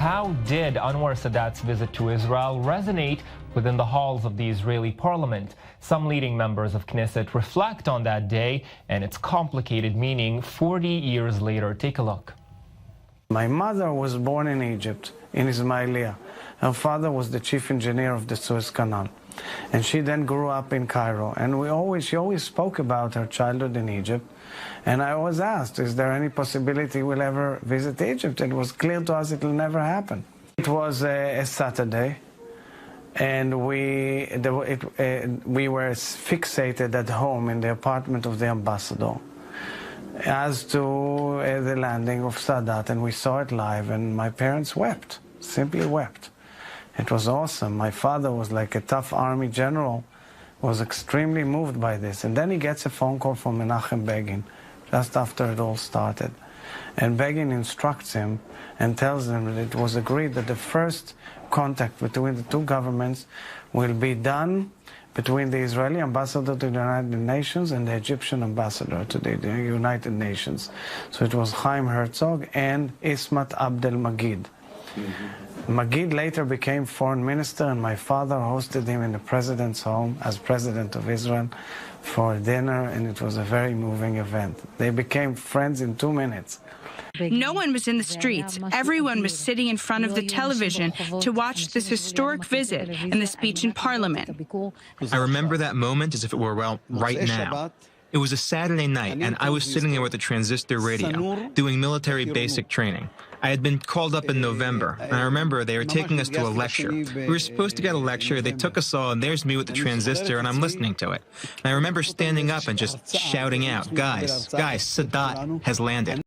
How did Anwar Sadat's visit to Israel resonate within the halls of the Israeli parliament? Some leading members of Knesset reflect on that day and its complicated meaning 40 years later. Take a look. My mother was born in Egypt, in Ismailia. Her father was the chief engineer of the Suez Canal. And she then grew up in Cairo. And she always spoke about her childhood in Egypt. And I was asked, is there any possibility we'll ever visit Egypt? It was clear to us it will never happen. It was a Saturday, and we were fixated at home in the apartment of the ambassador as to the landing of Sadat, and we saw it live, and my parents wept, simply wept. It was awesome. My father was like a tough army general, was extremely moved by this. And then he gets a phone call from Menachem Begin, just after it all started. And Begin instructs him and tells him that it was agreed that the first contact between the two governments will be done between the Israeli ambassador to the United Nations and the Egyptian ambassador to the United Nations. So it was Chaim Herzog and Ismat Abdel Magid. Magid later became foreign minister, and my father hosted him in the president's home as president of Israel for dinner, and it was a very moving event. They became friends in 2 minutes. No one was in the streets. Everyone was sitting in front of the television to watch this historic visit and the speech in Parliament. I remember that moment as if it were, well, right now. It was a Saturday night, and I was sitting there with a transistor radio, doing military basic training. I had been called up in November, and I remember they were taking us to a lecture. We were supposed to get a lecture, they took us all, and there's me with the transistor, and I'm listening to it. And I remember standing up and just shouting out, guys, Sadat has landed.